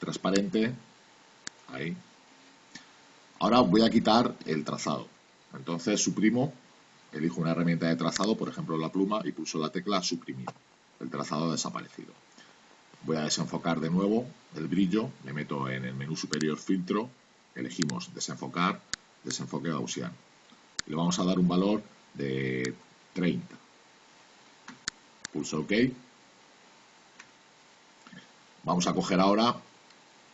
transparente, ahí. Ahora voy a quitar el trazado. Entonces suprimo, elijo una herramienta de trazado, por ejemplo la pluma, y pulso la tecla suprimir. El trazado ha desaparecido. Voy a desenfocar de nuevo el brillo, me meto en el menú superior filtro, elegimos desenfocar, desenfoque gaussiano. Le vamos a dar un valor de 30. Pulso OK. Vamos a coger ahora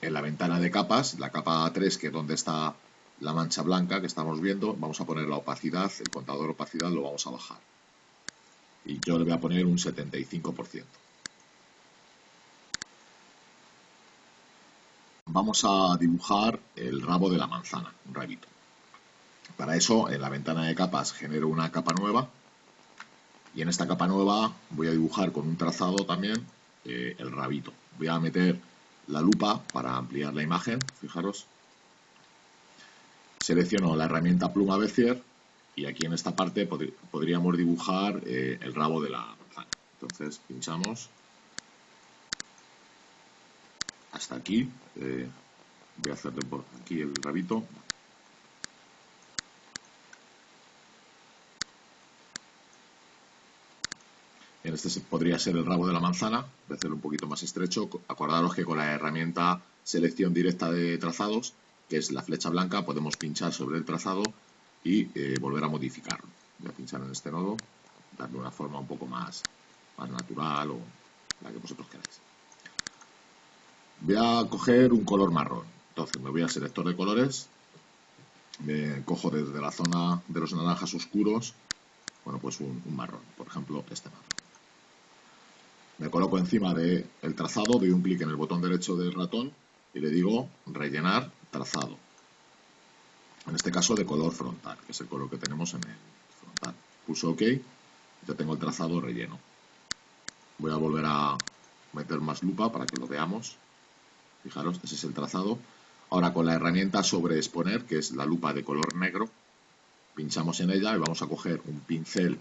en la ventana de capas, la capa 3, que es donde está la mancha blanca que estamos viendo, vamos a poner la opacidad, el contador de opacidad lo vamos a bajar. Y yo le voy a poner un 75%. Vamos a dibujar el rabo de la manzana, un rabito. Para eso, en la ventana de capas genero una capa nueva. Y en esta capa nueva voy a dibujar con un trazado también el rabito. Voy a meter la lupa para ampliar la imagen, fijaros. Selecciono la herramienta pluma Bezier y aquí en esta parte podríamos dibujar el rabo de la manzana. Entonces pinchamos hasta aquí. Voy a hacerle por aquí el rabito. En este podría ser el rabo de la manzana. Voy a hacerlo un poquito más estrecho. Acordaros que con la herramienta selección directa de trazados, que es la flecha blanca, podemos pinchar sobre el trazado y volver a modificarlo. Voy a pinchar en este nodo, darle una forma un poco más natural o la que vosotros queráis. Voy a coger un color marrón. Entonces me voy al selector de colores, me cojo desde la zona de los naranjas oscuros, bueno, pues un marrón, por ejemplo este marrón. Me coloco encima del trazado, doy un clic en el botón derecho del ratón y le digo rellenar trazado. En este caso de color frontal, que es el color que tenemos en el frontal. Pulso OK, ya tengo el trazado relleno. Voy a volver a meter más lupa para que lo veamos. Fijaros, ese es el trazado. Ahora con la herramienta sobreexponer, que es la lupa de color negro, pinchamos en ella y vamos a coger un pincel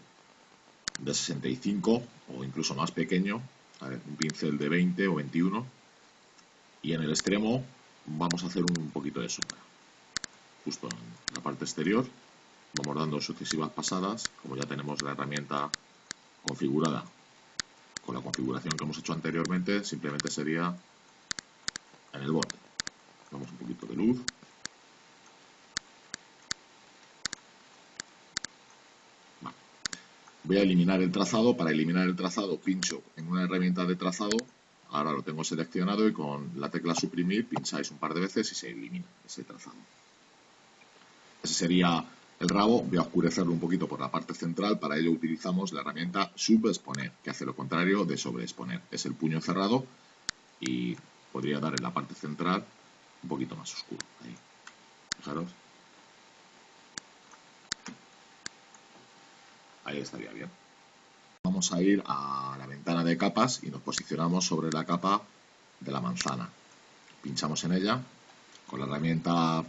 de 65 o incluso más pequeño, un pincel de 20 o 21, y en el extremo vamos a hacer un poquito de sombra. Justo en la parte exterior vamos dando sucesivas pasadas, como ya tenemos la herramienta configurada con la configuración que hemos hecho anteriormente, simplemente sería en el borde. Damos un poquito de luz. Voy a eliminar el trazado. Para eliminar el trazado pincho en una herramienta de trazado. Ahora lo tengo seleccionado y con la tecla suprimir pincháis un par de veces y se elimina ese trazado. Ese sería el rabo. Voy a oscurecerlo un poquito por la parte central. Para ello utilizamos la herramienta subexponer, que hace lo contrario de sobreexponer. Es el puño cerrado y podría dar en la parte central un poquito más oscuro. Ahí. Fijaros. Ahí estaría bien. Vamos a ir a la ventana de capas y nos posicionamos sobre la capa de la manzana. Pinchamos en ella con la herramienta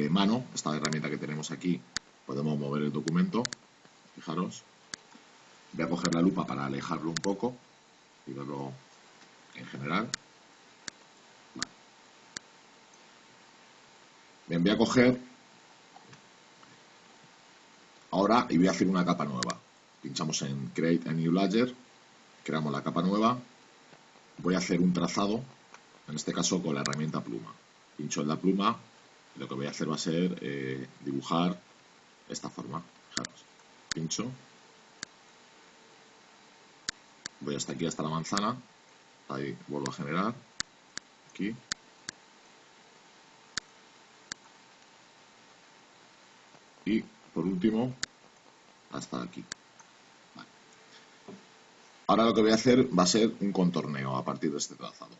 mano, esta herramienta que tenemos aquí, podemos mover el documento. Fijaros. Voy a coger la lupa para alejarlo un poco y verlo en general. Vale. Bien, voy a coger ahora y voy a hacer una capa nueva. Pinchamos en Create a New Layer, creamos la capa nueva. Voy a hacer un trazado, en este caso con la herramienta pluma. Pincho en la pluma y lo que voy a hacer va a ser dibujar esta forma. Fijaros. Pincho. Voy hasta aquí, hasta la manzana. Ahí vuelvo a generar. Aquí. Y por último, hasta aquí. Vale. Ahora lo que voy a hacer va a ser un contorneo a partir de este trazado.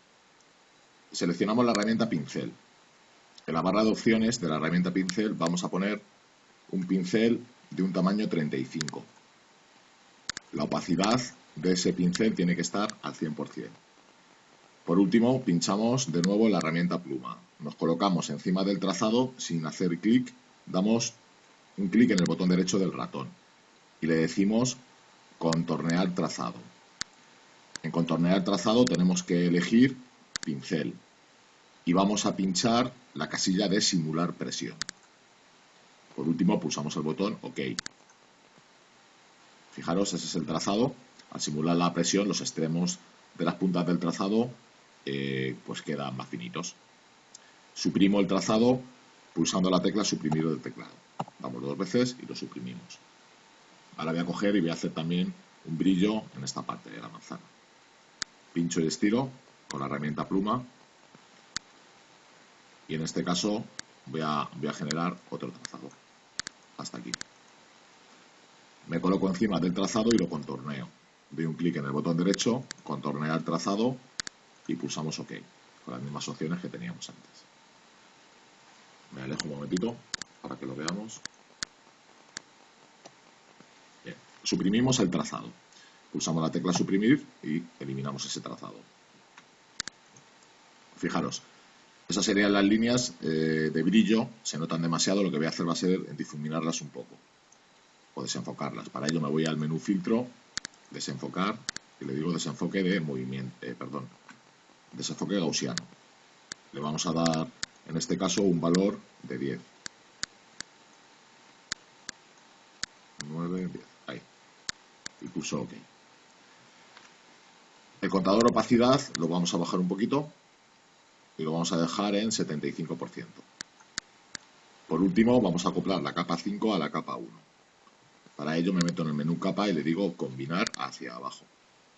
Seleccionamos la herramienta pincel. En la barra de opciones de la herramienta pincel vamos a poner un pincel de un tamaño 35. La opacidad de ese pincel tiene que estar al 100%. Por último, pinchamos de nuevo en la herramienta pluma. Nos colocamos encima del trazado sin hacer clic, damos un clic en el botón derecho del ratón y le decimos contornear trazado. En contornear trazado tenemos que elegir pincel y vamos a pinchar la casilla de simular presión. Por último pulsamos el botón OK. Fijaros, ese es el trazado. Al simular la presión, los extremos de las puntas del trazado pues quedan más finitos. Suprimo el trazado pulsando la tecla suprimir del teclado. Damos 2 veces y lo suprimimos. Ahora voy a coger y voy a hacer también un brillo en esta parte de la manzana. Pincho y estiro con la herramienta pluma y en este caso voy a generar otro trazado. Hasta aquí. Me coloco encima del trazado y lo contorneo. Doy un clic en el botón derecho, contornear el trazado y pulsamos OK, con las mismas opciones que teníamos antes. Me alejo un momentito para que lo veamos. Bien. Suprimimos el trazado. Pulsamos la tecla suprimir y eliminamos ese trazado. Fijaros, esas serían las líneas de brillo, se notan demasiado, lo que voy a hacer va a ser difuminarlas un poco o desenfocarlas. Para ello me voy al menú filtro, desenfocar, y le digo desenfoque de movimiento, desenfoque gaussiano. Le vamos a dar, en este caso, un valor de 10. 9, 10, ahí. Y pulso OK. El contador de opacidad lo vamos a bajar un poquito y lo vamos a dejar en 75%. Por último, vamos a acoplar la capa 5 a la capa 1. Para ello me meto en el menú capa y le digo combinar hacia abajo.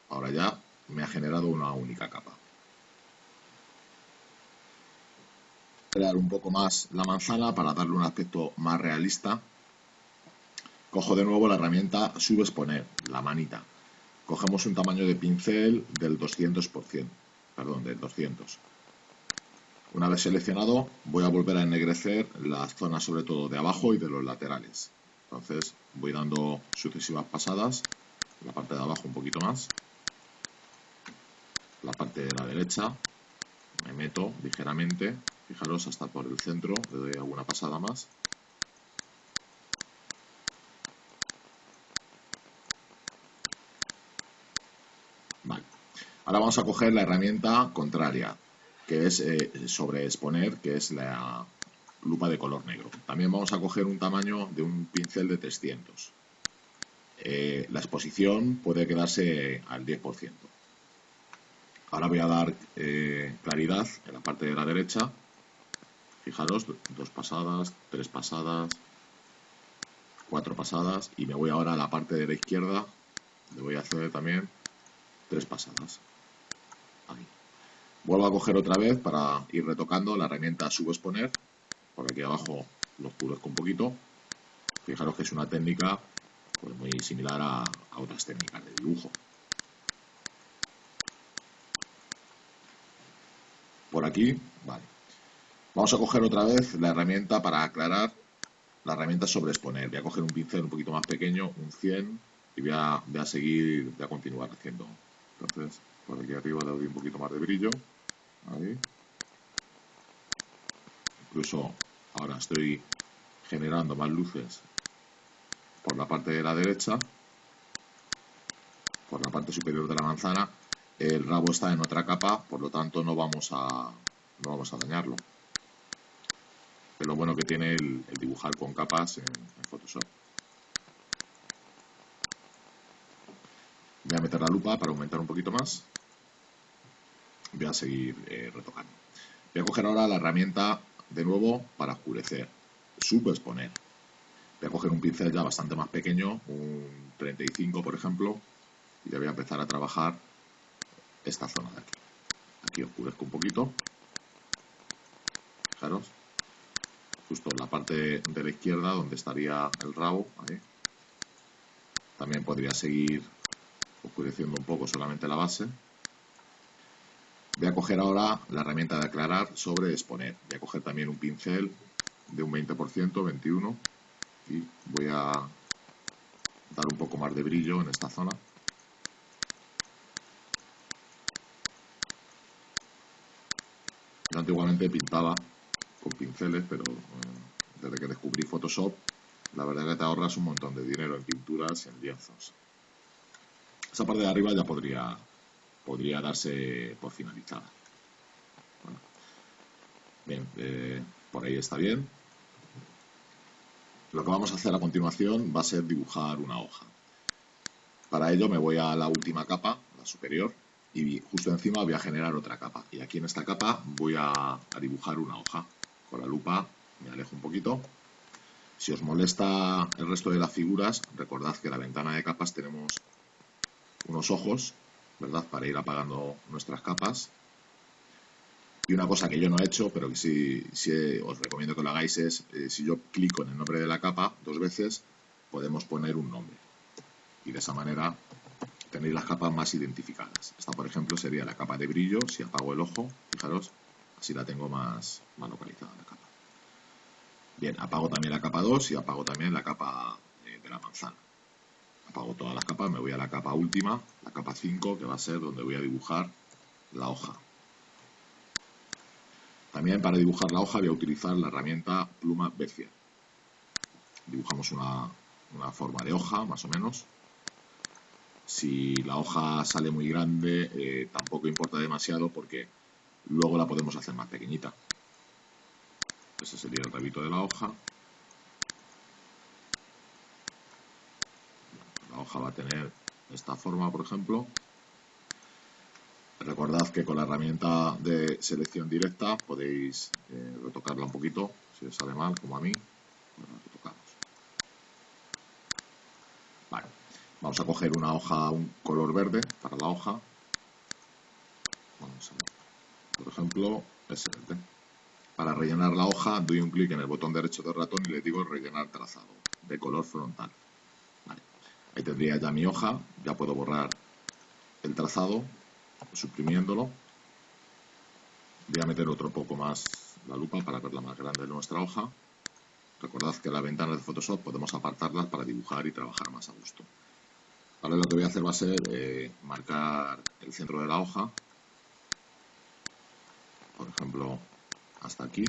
Ahora ya me ha generado una única capa. Crear un poco más la manzana para darle un aspecto más realista. Cojo de nuevo la herramienta subexponer, la manita. Cogemos un tamaño de pincel del 200%, perdón, del 200. Una vez seleccionado, voy a volver a ennegrecer las zonas sobre todo de abajo y de los laterales. Entonces voy dando sucesivas pasadas, la parte de abajo un poquito más, la parte de la derecha, me meto ligeramente, fijaros hasta por el centro, le doy alguna pasada más. Vale. Ahora vamos a coger la herramienta contraria, que es sobreexponer, que es la lupa de color negro. También vamos a coger un tamaño de un pincel de 300. La exposición puede quedarse al 10%. Ahora voy a dar claridad en la parte de la derecha. Fijaros, 2 pasadas, 3 pasadas, 4 pasadas. Y me voy ahora a la parte de la izquierda. Le voy a hacer también 3 pasadas. Ahí. Vuelvo a coger otra vez para ir retocando la herramienta subexponer. Por aquí abajo lo oscurezco un poquito. Fijaros que es una técnica pues, muy similar a otras técnicas de dibujo. Por aquí, vale. Vamos a coger otra vez la herramienta para aclarar, la herramienta sobreexponer. Voy a coger un pincel un poquito más pequeño, un 100, y voy a continuar haciendo. Entonces, por aquí arriba le doy un poquito más de brillo. Ahí. Incluso ahora estoy generando más luces por la parte de la derecha, por la parte superior de la manzana. El rabo está en otra capa, por lo tanto no vamos a dañarlo. Es lo bueno que tiene el dibujar con capas en Photoshop. Voy a meter la lupa para aumentar un poquito más. Voy a seguir retocando. Voy a coger ahora la herramienta de nuevo para oscurecer, subexponer. Voy a coger un pincel ya bastante más pequeño, un 35 por ejemplo, y ya voy a empezar a trabajar esta zona de aquí. Aquí oscurezco un poquito. Fijaros. Justo en la parte de la izquierda donde estaría el rabo. Ahí. También podría seguir oscureciendo un poco solamente la base. Voy a coger ahora la herramienta de aclarar sobre exponer. Voy a coger también un pincel de un 20%, 21, y voy a dar un poco más de brillo en esta zona. Yo antiguamente pintaba con pinceles, pero desde que descubrí Photoshop, la verdad es que te ahorras un montón de dinero en pinturas y en lienzos. Esa parte de arriba ya podría darse por finalizada. Bien, por ahí está bien. Lo que vamos a hacer a continuación va a ser dibujar una hoja. Para ello me voy a la última capa, la superior, y justo encima voy a generar otra capa. Y aquí en esta capa voy a dibujar una hoja. Con la lupa me alejo un poquito. Si os molesta el resto de las figuras, recordad que en la ventana de capas tenemos unos ojos, ¿verdad?, para ir apagando nuestras capas. Y una cosa que yo no he hecho, pero que sí os recomiendo que lo hagáis, es si yo clico en el nombre de la capa 2 veces, podemos poner un nombre. Y de esa manera tenéis las capas más identificadas. Esta, por ejemplo, sería la capa de brillo. Si apago el ojo, fijaros, así la tengo más localizada la capa. Bien, apago también la capa 2 y apago también la capa de la manzana. Apago todas las capas, me voy a la capa última, la capa 5, que va a ser donde voy a dibujar la hoja. También para dibujar la hoja voy a utilizar la herramienta pluma Bezier. Dibujamos una forma de hoja, más o menos. Si la hoja sale muy grande, tampoco importa demasiado porque luego la podemos hacer más pequeñita. Ese sería el rabito de la hoja. La hoja va a tener esta forma, por ejemplo. Recordad que con la herramienta de selección directa podéis retocarla un poquito, si os sale mal, como a mí. Bueno, la retocamos. Vale. Vamos a coger una hoja, un color verde para la hoja. Vamos a ver. Por ejemplo, ese verde. Para rellenar la hoja doy un clic en el botón derecho del ratón y le digo rellenar trazado de color frontal. Vale. Ahí tendría ya mi hoja, ya puedo borrar el trazado, suprimiéndolo. Voy a meter otro poco más la lupa para verla más grande de nuestra hoja. Recordad que las ventanas de Photoshop podemos apartarlas para dibujar y trabajar más a gusto. Ahora lo que voy a hacer va a ser marcar el centro de la hoja. Por ejemplo, hasta aquí.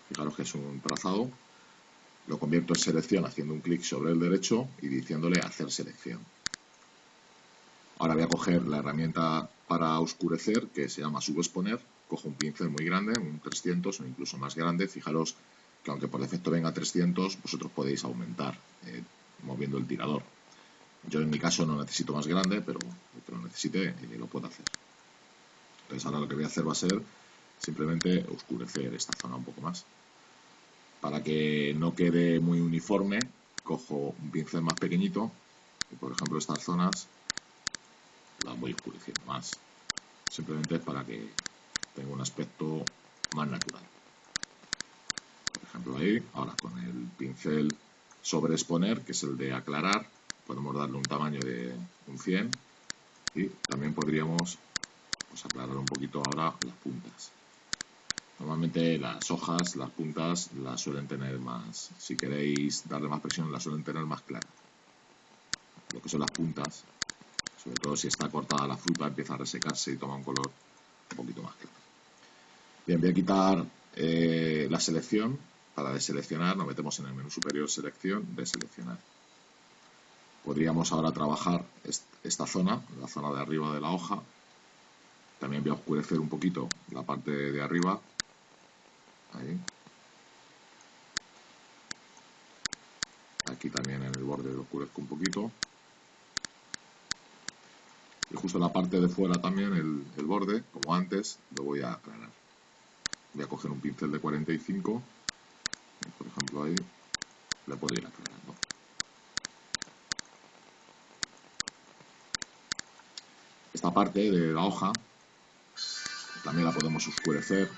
Fijaros que es un trazado. Lo convierto en selección haciendo un clic sobre el derecho y diciéndole hacer selección. Ahora voy a coger la herramienta para oscurecer, que se llama subexponer. Cojo un pincel muy grande, un 300 o incluso más grande. Fijaros que aunque por defecto venga 300, vosotros podéis aumentar moviendo el tirador. Yo en mi caso no necesito más grande, pero el que lo necesite lo puedo hacer. Entonces ahora lo que voy a hacer va a ser simplemente oscurecer esta zona un poco más. Para que no quede muy uniforme, cojo un pincel más pequeñito y por ejemplo estas zonas las voy oscureciendo más. Simplemente para que tenga un aspecto más natural. Por ejemplo ahí, ahora con el pincel sobreexponer, que es el de aclarar, podemos darle un tamaño de un 100 y también podríamos aclarar un poquito ahora las puntas. Normalmente las hojas, las puntas, las suelen tener más, si queréis darle más presión, las suelen tener más claras. Lo que son las puntas, sobre todo si está cortada la fruta, empieza a resecarse y toma un color un poquito más claro. Bien, voy a quitar la selección. Para deseleccionar nos metemos en el menú superior selección, deseleccionar. Podríamos ahora trabajar esta zona, la zona de arriba de la hoja. También voy a oscurecer un poquito la parte de arriba. Ahí. Aquí también en el borde lo oscurezco un poquito. Y justo en la parte de fuera también, el borde, como antes, lo voy a aclarar. Voy a coger un pincel de 45. Por ejemplo ahí, le puedo ir aclarando. Esta parte de la hoja también la podemos oscurecer